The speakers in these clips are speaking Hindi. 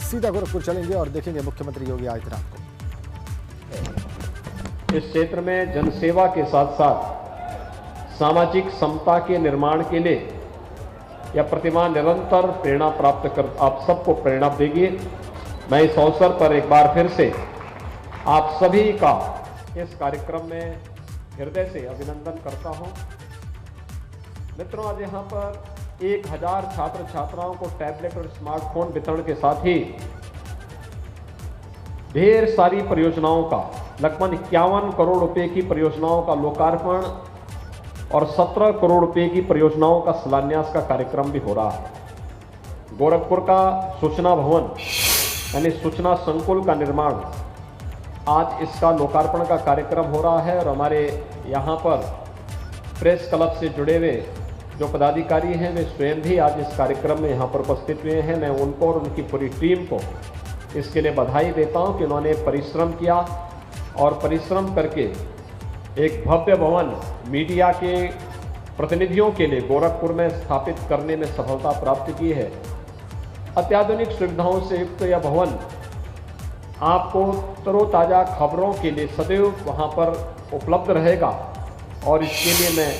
सीधा गोरखपुर चलेंगे और देखेंगे मुख्यमंत्री योगी आदित्यनाथ को। इस क्षेत्र में जनसेवा के साथ साथ सामाजिक समता के निर्माण के लिए यह प्रतिमा निरंतर प्रेरणा प्राप्त कर आप सबको प्रेरणा देगी। मैं इस अवसर पर एक बार फिर से आप सभी का इस कार्यक्रम में हृदय से अभिनंदन करता हूं। मित्रों, आज यहाँ पर 1000 छात्र छात्राओं को टैबलेट और स्मार्टफोन वितरण के साथ ही ढेर सारी परियोजनाओं का लगभग 51 करोड़ रुपए की परियोजनाओं का लोकार्पण और 17 करोड़ रुपए की परियोजनाओं का शिलान्यास का कार्यक्रम भी हो रहा है। गोरखपुर का सूचना भवन यानी सूचना संकुल का निर्माण, आज इसका लोकार्पण का कार्यक्रम हो रहा है और हमारे यहाँ पर प्रेस क्लब से जुड़े हुए जो पदाधिकारी हैं वे स्वयं भी आज इस कार्यक्रम में यहाँ पर उपस्थित हुए हैं। मैं उनको और उनकी पूरी टीम को इसके लिए बधाई देता हूँ कि उन्होंने परिश्रम किया और परिश्रम करके एक भव्य भवन मीडिया के प्रतिनिधियों के लिए गोरखपुर में स्थापित करने में सफलता प्राप्त की है। अत्याधुनिक सुविधाओं से युक्त यह भवन आपको तरोताज़ा खबरों के लिए सदैव वहां पर उपलब्ध रहेगा और इसके लिए मैं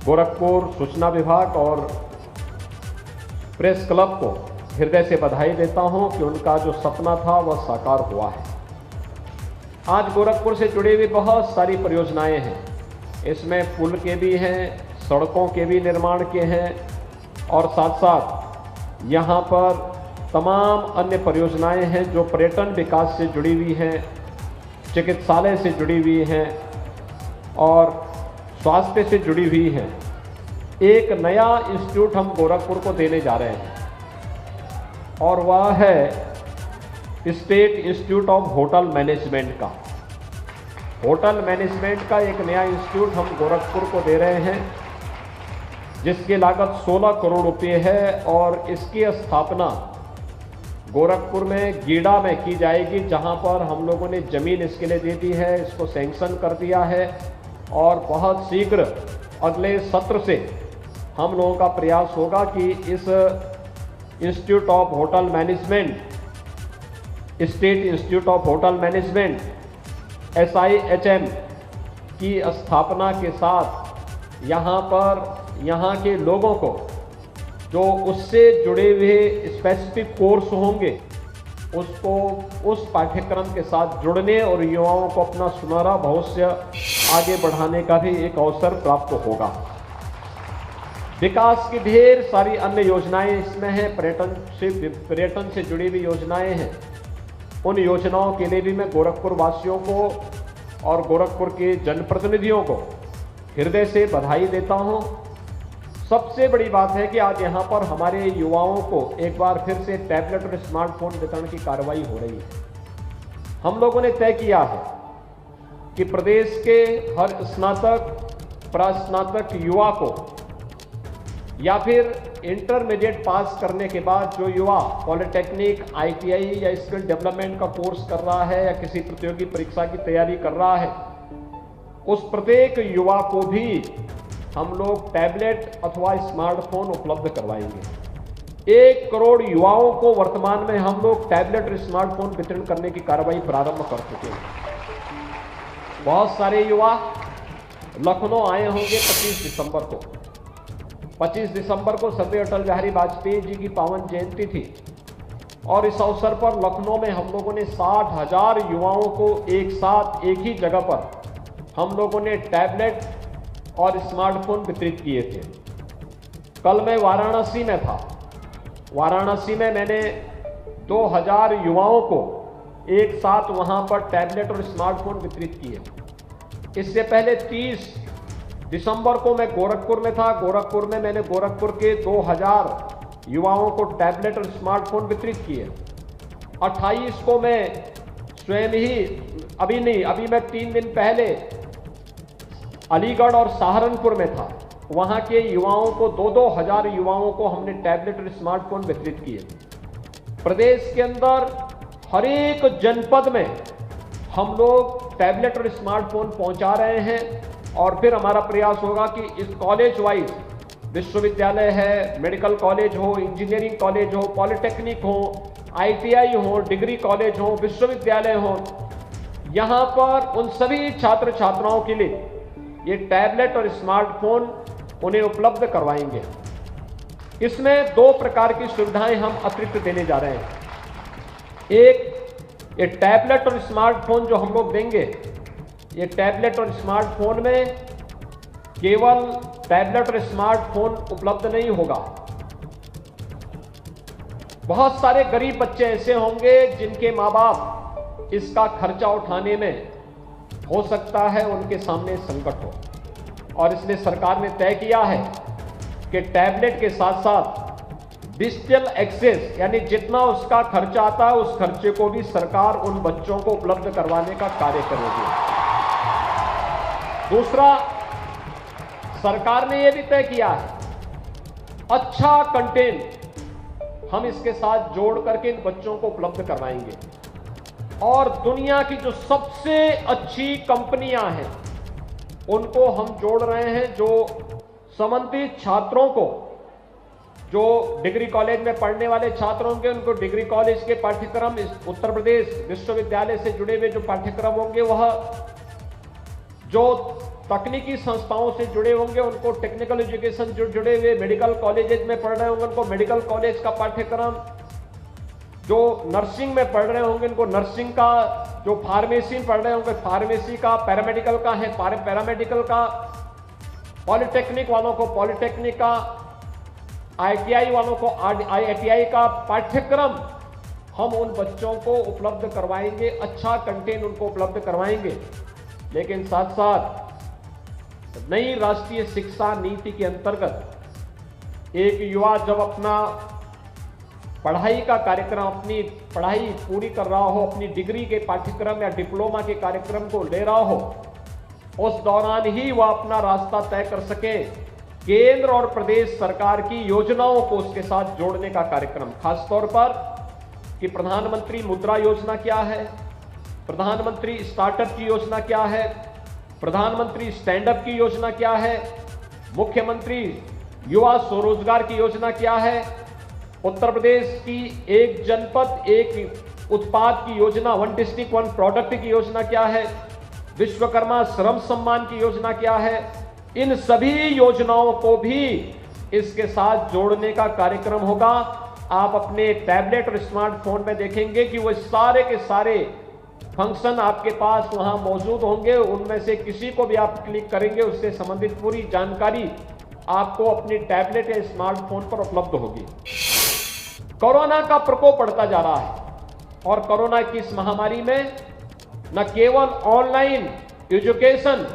गोरखपुर सूचना विभाग और प्रेस क्लब को हृदय से बधाई देता हूं कि उनका जो सपना था वह साकार हुआ है। आज गोरखपुर से जुड़ी हुई बहुत सारी परियोजनाएं हैं। इसमें पुल के भी हैं, सड़कों के भी निर्माण के हैं और साथ साथ यहाँ पर तमाम अन्य परियोजनाएं हैं जो पर्यटन विकास से जुड़ी हुई हैं, चिकित्सालय से जुड़ी हुई हैं और स्वास्थ्य से जुड़ी हुई हैं। एक नया इंस्टीट्यूट हम गोरखपुर को देने जा रहे हैं और वह है state institute of hotel management का। होटल मैनेजमेंट का एक नया इंस्टीट्यूट हम गोरखपुर को दे रहे हैं जिसकी लागत 16 करोड़ रुपए है और इसकी स्थापना गोरखपुर में गीड़ा में की जाएगी, जहां पर हम लोगों ने जमीन इसके लिए दे दी है, इसको सैंक्शन कर दिया है और बहुत शीघ्र अगले सत्र से हम लोगों का प्रयास होगा कि इस institute of hotel management, state institute of hotel management SIHM की स्थापना के साथ यहाँ पर यहाँ के लोगों को जो उससे जुड़े हुए स्पेसिफिक कोर्स होंगे उसको उस पाठ्यक्रम के साथ जुड़ने और युवाओं को अपना सुनहरा भविष्य आगे बढ़ाने का भी एक अवसर प्राप्त होगा। विकास की ढेर सारी अन्य योजनाएं इसमें हैं, पर्यटन से जुड़ी हुई योजनाएं हैं। उन योजनाओं के लिए भी मैं गोरखपुर वासियों को और गोरखपुर के जनप्रतिनिधियों को हृदय से बधाई देता हूं। सबसे बड़ी बात है कि आज यहां पर हमारे युवाओं को एक बार फिर से टैबलेट और स्मार्टफोन वितरण की कार्रवाई हो रही है। हम लोगों ने तय किया है कि प्रदेश के हर स्नातक, प्रास्नातक युवा को या फिर इंटरमीडिएट पास करने के बाद जो युवा पॉलिटेक्निक, ITI या स्किल डेवलपमेंट का कोर्स कर रहा है या किसी प्रतियोगी परीक्षा की तैयारी कर रहा है, उस प्रत्येक युवा को भी हम लोग टैबलेट अथवा स्मार्टफोन उपलब्ध करवाएंगे। 1 करोड़ युवाओं को वर्तमान में हम लोग टैबलेट और स्मार्टफोन वितरण करने की कार्रवाई प्रारंभ कर चुके हैं। बहुत सारे युवा लखनऊ आए होंगे 25 दिसंबर को। 25 दिसंबर को सरदार अटल बिहारी वाजपेयी जी की पावन जयंती थी और इस अवसर पर लखनऊ में हम लोगों ने 60,000 युवाओं को एक साथ एक ही जगह पर हम लोगों ने टैबलेट और स्मार्टफोन वितरित किए थे। कल मैं वाराणसी में था। वाराणसी में मैंने 2000 युवाओं को एक साथ वहां पर टैबलेट और स्मार्टफोन वितरित किए। इससे पहले 30 दिसंबर को मैं गोरखपुर में था। गोरखपुर में मैंने गोरखपुर के 2000 युवाओं को टैबलेट और स्मार्टफोन वितरित किए। 28 को मैं स्वयं ही अभी मैं 3 दिन पहले अलीगढ़ और सहारनपुर में था। वहां के युवाओं को 2-2 हजार युवाओं को हमने टैबलेट और स्मार्टफोन वितरित किए। प्रदेश के अंदर हर एक जनपद में हम लोग टैबलेट और स्मार्टफोन पहुंचा रहे हैं और फिर हमारा प्रयास होगा कि इस कॉलेज वाइज विश्वविद्यालय है, मेडिकल कॉलेज हो, इंजीनियरिंग कॉलेज हो, पॉलिटेक्निक हो, ITI हो, डिग्री कॉलेज हो, विश्वविद्यालय हो, यहां पर उन सभी छात्र छात्राओं के लिए ये टैबलेट और स्मार्टफोन उन्हें उपलब्ध करवाएंगे। इसमें 2 प्रकार की सुविधाएं हम अतिरिक्त देने जा रहे हैं। एक, ये टैबलेट और स्मार्टफोन जो हम लोग देंगे, ये टैबलेट और स्मार्टफोन में केवल टैबलेट और स्मार्टफोन उपलब्ध नहीं होगा। बहुत सारे गरीब बच्चे ऐसे होंगे जिनके माँ बाप इसका खर्चा उठाने में हो सकता है उनके सामने संकट हो, और इसलिए सरकार ने तय किया है कि टैबलेट के साथ साथ डिजिटल एक्सेस, यानी जितना उसका खर्चा आता है उस खर्चे को भी सरकार उन बच्चों को उपलब्ध करवाने का कार्य करेगी। दूसरा, सरकार ने यह भी तय किया है अच्छा कंटेंट हम इसके साथ जोड़ करके इन बच्चों को उपलब्ध करवाएंगे, और दुनिया की जो सबसे अच्छी कंपनियां हैं उनको हम जोड़ रहे हैं, जो संबंधित छात्रों को, जो डिग्री कॉलेज में पढ़ने वाले छात्र होंगे उनको डिग्री कॉलेज के पाठ्यक्रम, उत्तर प्रदेश विश्वविद्यालय से जुड़े हुए जो पाठ्यक्रम होंगे वह, जो तकनीकी संस्थाओं से जुड़े होंगे उनको टेक्निकल एजुकेशन जो जुड़े हुए मेडिकल कॉलेजेस में पढ़ रहे होंगे उनको मेडिकल कॉलेज का पाठ्यक्रम, जो नर्सिंग में पढ़ रहे होंगे उनको नर्सिंग का, जो फार्मेसी में पढ़ रहे होंगे फार्मेसी का, पैरामेडिकल का है पैरामेडिकल का, पॉलिटेक्निक वालों को पॉलिटेक्निक का, ITI वालों को ITI का पाठ्यक्रम हम उन बच्चों को उपलब्ध करवाएंगे, अच्छा कंटेंट उनको उपलब्ध करवाएंगे। लेकिन साथ साथ नई राष्ट्रीय शिक्षा नीति के अंतर्गत एक युवा जब अपना पढ़ाई का कार्यक्रम, अपनी पढ़ाई पूरी कर रहा हो, अपनी डिग्री के पाठ्यक्रम या डिप्लोमा के कार्यक्रम को ले रहा हो, उस दौरान ही वह अपना रास्ता तय कर सके केंद्र और प्रदेश सरकार की योजनाओं को उसके साथ जोड़ने का कार्यक्रम, खासतौर पर कि प्रधानमंत्री मुद्रा योजना क्या है, प्रधानमंत्री स्टार्टअप की योजना क्या है, प्रधानमंत्री स्टैंड अप की योजना क्या है, मुख्यमंत्री युवा स्वरोजगार की योजना क्या है, उत्तर प्रदेश की एक जनपद एक उत्पाद की योजना, 1 डिस्ट्रिक्ट 1 प्रोडक्ट की योजना क्या है, विश्वकर्मा श्रम सम्मान की योजना क्या है, इन सभी योजनाओं को भी इसके साथ जोड़ने का कार्यक्रम होगा। आप अपने टैबलेट और स्मार्टफोन में देखेंगे कि वो सारे के सारे फंक्शन आपके पास वहां मौजूद होंगे, उनमें से किसी को भी आप क्लिक करेंगे उससे संबंधित पूरी जानकारी आपको अपनी टैबलेट या स्मार्टफोन पर उपलब्ध होगी। कोरोना का प्रकोप बढ़ता जा रहा है और कोरोना की इस महामारी में न केवल ऑनलाइन एजुकेशन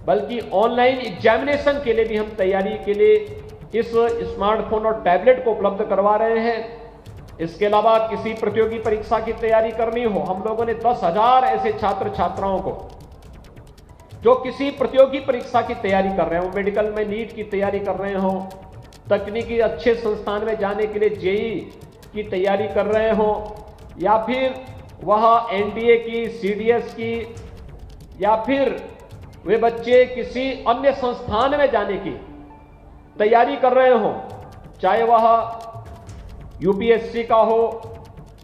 बल्कि ऑनलाइन एग्जामिनेशन के लिए भी हम तैयारी के लिए इस स्मार्टफोन और टैबलेट को उपलब्ध करवा रहे हैं। इसके अलावा किसी प्रतियोगी परीक्षा की तैयारी करनी हो, हम लोगों ने 10,000 ऐसे छात्र छात्राओं को जो किसी प्रतियोगी परीक्षा की तैयारी कर रहे हो, मेडिकल में नीट की तैयारी कर रहे हो, तकनीकी अच्छे संस्थान में जाने के लिए जेई की तैयारी कर रहे हो, या फिर वह NDA की, CDS की, या फिर वे बच्चे किसी अन्य संस्थान में जाने की तैयारी कर रहे हो, चाहे वह UPSC का हो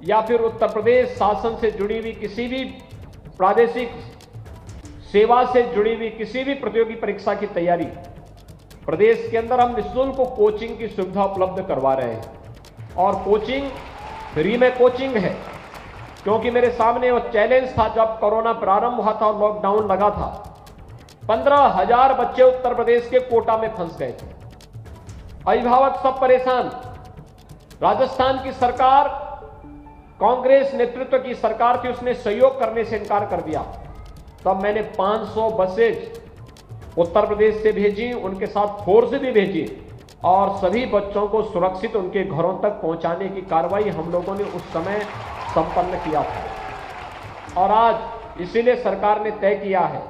या फिर उत्तर प्रदेश शासन से जुड़ी हुई किसी भी प्रादेशिक सेवा से जुड़ी हुई किसी भी प्रतियोगी परीक्षा की तैयारी, प्रदेश के अंदर हम निःशुल्क कोचिंग की सुविधा उपलब्ध करवा रहे हैं। और कोचिंग फ्री में कोचिंग है, क्योंकि मेरे सामने वो चैलेंज था जब कोरोना प्रारंभ हुआ था और लॉकडाउन लगा था। 15,000 बच्चे उत्तर प्रदेश के कोटा में फंस गए थे, अभिभावक सब परेशान। राजस्थान की सरकार, कांग्रेस नेतृत्व की सरकार थी, उसने सहयोग करने से इनकार कर दिया। तब मैंने 500 बसेज उत्तर प्रदेश से भेजी, उनके साथ फोर्स भी भेजी और सभी बच्चों को सुरक्षित उनके घरों तक पहुंचाने की कार्रवाई हम लोगों ने उस समय संपन्न किया था। और आज इसीलिए सरकार ने तय किया है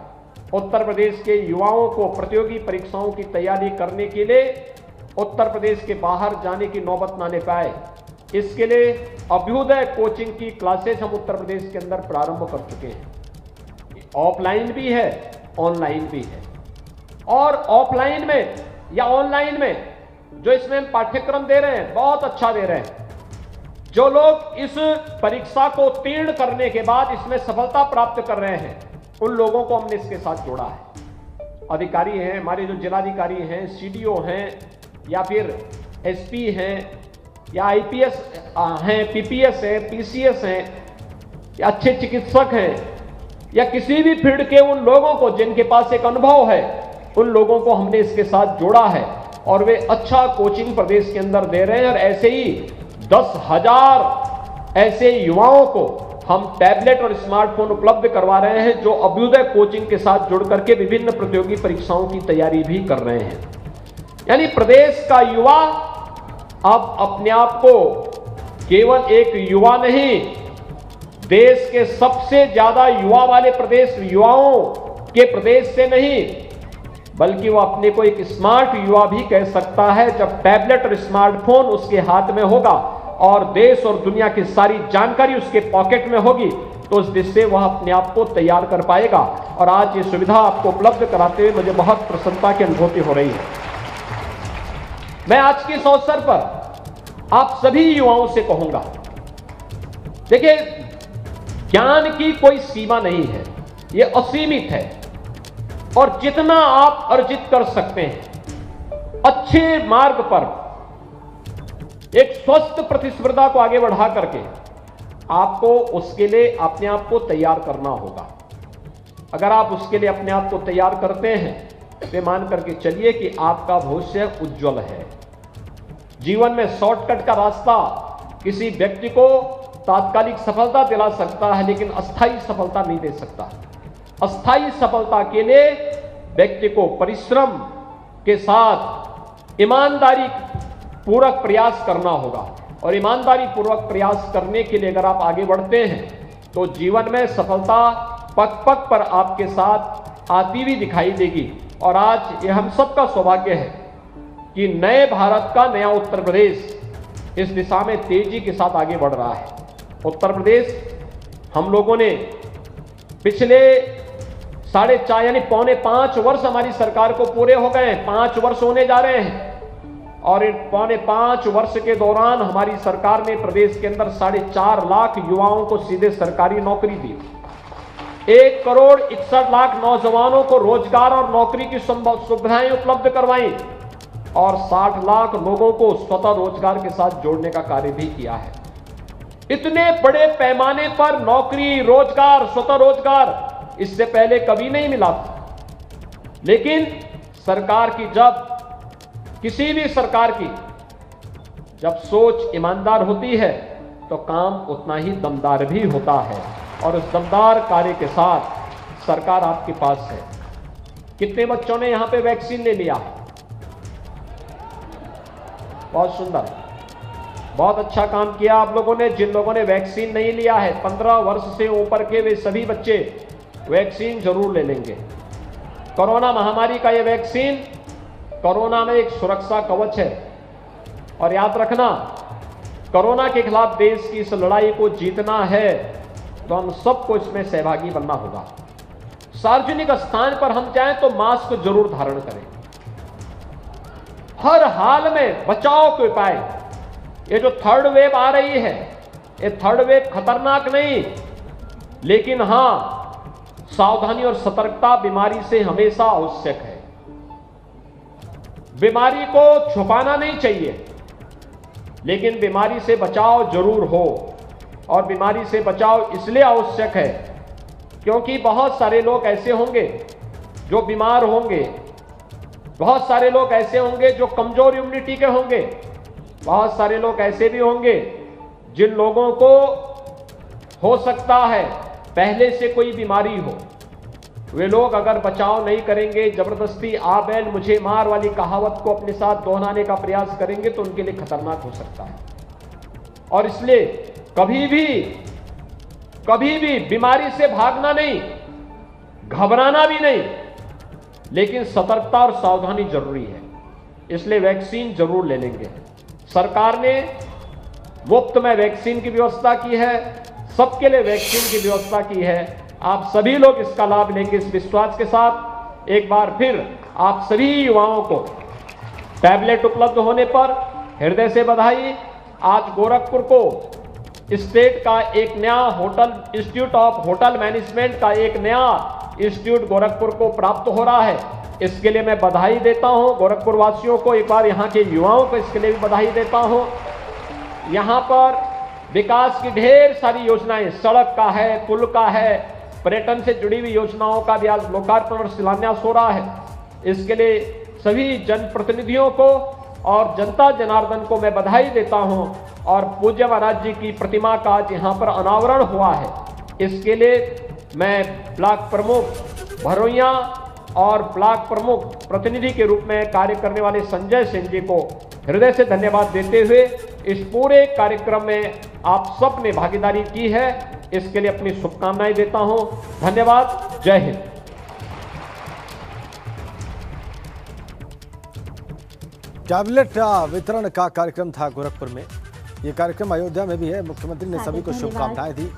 उत्तर प्रदेश के युवाओं को प्रतियोगी परीक्षाओं की तैयारी करने के लिए उत्तर प्रदेश के बाहर जाने की नौबत ना ले पाए, इसके लिए अभ्युदय कोचिंग की क्लासेस हम उत्तर प्रदेश के अंदर प्रारंभ कर चुके हैं। ऑफलाइन भी है, ऑनलाइन भी है। और ऑफलाइन में या ऑनलाइन में जो इसमें हम पाठ्यक्रम दे रहे हैं बहुत अच्छा दे रहे हैं। जो लोग इस परीक्षा को उत्तीर्ण करने के बाद इसमें सफलता प्राप्त कर रहे हैं, उन लोगों को हमने इसके साथ जोड़ा है। अधिकारी हैं, हमारे जो जिलाधिकारी हैं, सीडीओ हैं, या फिर एसपी हैं, या आईपीएस हैं, पीपीएस हैं, पीसीएस हैं, या अच्छे चिकित्सक हैं, या किसी भी फील्ड के उन लोगों को जिनके पास एक अनुभव है, उन लोगों को हमने इसके साथ जोड़ा है और वे अच्छा कोचिंग प्रदेश के अंदर दे रहे हैं। और ऐसे ही 10,000 ऐसे युवाओं को हम टैबलेट और स्मार्टफोन उपलब्ध करवा रहे हैं, जो अभ्युदय कोचिंग के साथ जुड़ करके विभिन्न प्रतियोगी परीक्षाओं की तैयारी भी कर रहे हैं। यानी प्रदेश का युवा अब अपने आप को केवल एक युवा नहीं, देश के सबसे ज्यादा युवा वाले प्रदेश, युवाओं के प्रदेश से नहीं, बल्कि वो अपने को एक स्मार्ट युवा भी कह सकता है, जब टैबलेट और स्मार्टफोन उसके हाथ में होगा और देश और दुनिया की सारी जानकारी उसके पॉकेट में होगी, तो उस दिशा से वह अपने आप को तैयार कर पाएगा। और आज ये सुविधा आपको उपलब्ध कराते हुए मुझे बहुत प्रसन्नता की अनुभूति हो रही है। मैं आज के इस अवसर पर आप सभी युवाओं से कहूंगा, देखिए, ज्ञान की कोई सीमा नहीं है, ये असीमित है, और जितना आप अर्जित कर सकते हैं अच्छे मार्ग पर एक स्वस्थ प्रतिस्पर्धा को आगे बढ़ा करके, आपको उसके लिए अपने आप को तैयार करना होगा। अगर आप उसके लिए अपने आप को तैयार करते हैं तो मान करके चलिए कि आपका भविष्य उज्जवल है। जीवन में शॉर्टकट का रास्ता किसी व्यक्ति को तात्कालिक सफलता दिला सकता है, लेकिन अस्थायी सफलता नहीं दे सकता। अस्थायी सफलता के लिए व्यक्ति को परिश्रम के साथ ईमानदारी पूर्वक प्रयास करना होगा, और ईमानदारी पूर्वक प्रयास करने के लिए अगर आप आगे बढ़ते हैं तो जीवन में सफलता पग पग पर आपके साथ आती हुई दिखाई देगी। और आज ये हम सबका सौभाग्य है कि नए भारत का नया उत्तर प्रदेश इस दिशा में तेजी के साथ आगे बढ़ रहा है। उत्तर प्रदेश, हम लोगों ने पिछले 4.5 यानी 4.5 वर्ष हमारी सरकार को पूरे हो गए हैं, 5 वर्ष होने जा रहे हैं, और इन 4.5 वर्ष के दौरान हमारी सरकार ने प्रदेश के अंदर 4.5 लाख युवाओं को सीधे सरकारी नौकरी दी, 1,61,00,000 नौजवानों को रोजगार और नौकरी की सुविधाएं उपलब्ध करवाई, और 60 लाख लोगों को स्वतः रोजगार के साथ जोड़ने का कार्य भी किया है। इतने बड़े पैमाने पर नौकरी, रोजगार, स्वतः रोजगार इससे पहले कभी नहीं मिला था। लेकिन सरकार की, जब किसी भी सरकार की जब सोच ईमानदार होती है तो काम उतना ही दमदार भी होता है, और उस दमदार कार्य के साथ सरकार आपके पास है। कितने बच्चों ने यहां पे वैक्सीन ले लिया? बहुत सुंदर, बहुत अच्छा काम किया आप लोगों ने। जिन लोगों ने वैक्सीन नहीं लिया है, 15 वर्ष से ऊपर के वे सभी बच्चे वैक्सीन जरूर ले लेंगे। कोरोना महामारी का ये वैक्सीन कोरोना में एक सुरक्षा कवच है, और याद रखना, कोरोना के खिलाफ देश की इस लड़ाई को जीतना है तो हम सबको इसमें सहभागी बनना होगा। सार्वजनिक स्थान पर हम चाहें तो मास्क जरूर धारण करें। हर हाल में बचाव के उपाय, ये जो थर्ड वेव आ रही है, ये थर्ड वेव खतरनाक नहीं, लेकिन हां, सावधानी और सतर्कता बीमारी से हमेशा आवश्यक है। बीमारी को छुपाना नहीं चाहिए, लेकिन बीमारी से बचाव जरूर हो। और बीमारी से बचाव इसलिए आवश्यक है क्योंकि बहुत सारे लोग ऐसे होंगे जो बीमार होंगे, बहुत सारे लोग ऐसे होंगे जो कमजोर इम्यूनिटी के होंगे, बहुत सारे लोग ऐसे भी होंगे जिन लोगों को हो सकता है पहले से कोई बीमारी हो। वे लोग अगर बचाव नहीं करेंगे, जबरदस्ती आ बैल मुझे मार वाली कहावत को अपने साथ दोहराने का प्रयास करेंगे, तो उनके लिए खतरनाक हो सकता है। और इसलिए कभी भी बीमारी से भागना नहीं, घबराना भी नहीं, लेकिन सतर्कता और सावधानी जरूरी है। इसलिए वैक्सीन जरूर ले लेंगे। सरकार ने मुफ्त में वैक्सीन की व्यवस्था की है, सबके लिए वैक्सीन की व्यवस्था की है। आप सभी लोग इसका लाभ लेंगे, इस विश्वास के साथ एक बार फिर आप सभी युवाओं को टैबलेट उपलब्ध होने पर हृदय से बधाई। आज गोरखपुर को स्टेट का एक नया hotel institute of hotel management का एक नया इंस्टीट्यूट गोरखपुर को प्राप्त हो रहा है। इसके लिए मैं बधाई देता हूं गोरखपुर वासियों को, एक बार यहां के युवाओं को इसके लिए भी बधाई देता हूं। यहां पर विकास की ढेर सारी योजनाएं, सड़क का है, पुल का है, पर्यटन से जुड़ी हुई योजनाओं का भी आज लोकार्पण और शिलान्यास हो रहा है। इसके लिए सभी जनप्रतिनिधियों को और जनता जनार्दन को मैं बधाई देता हूं और पूज्य महाराज जी की प्रतिमा का आज यहां पर अनावरण हुआ है। इसके लिए मैं ब्लॉक प्रमुख भरोइया और ब्लॉक प्रमुख प्रतिनिधि के रूप में कार्य करने वाले संजय सिंह जी को हृदय से धन्यवाद देते हुए इस पूरे कार्यक्रम में आप सब ने भागीदारी की है, इसके लिए अपनी शुभकामनाएं देता हूं। धन्यवाद। जय हिंद। टैबलेट वितरण का कार्यक्रम था गोरखपुर में। ये कार्यक्रम अयोध्या में भी है। मुख्यमंत्री ने सभी को शुभकामनाएं दी।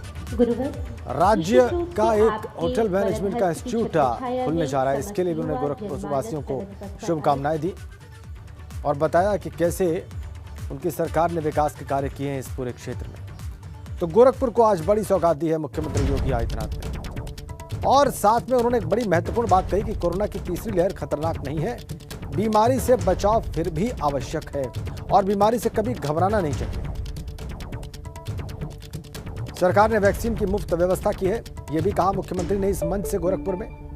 राज्य का एक होटल मैनेजमेंट का इंस्टीट्यूट खुलने जा रहा है, इसके लिए भी उन्होंने गोरखपुर वासियों को शुभकामनाएं दी और बताया कि कैसे उनकी सरकार ने विकास के कार्य किए हैं इस पूरे क्षेत्र में। तो गोरखपुर को आज बड़ी सौगात दी है मुख्यमंत्री योगी आदित्यनाथ ने। और साथ में उन्होंने एक बड़ी महत्वपूर्ण बात कही कि कोरोना की तीसरी लहर खतरनाक नहीं है, बीमारी से बचाव फिर भी आवश्यक है और बीमारी से कभी घबराना नहीं चाहिए। सरकार ने वैक्सीन की मुफ्त व्यवस्था की है, यह भी कहा मुख्यमंत्री ने इस मंच से गोरखपुर में।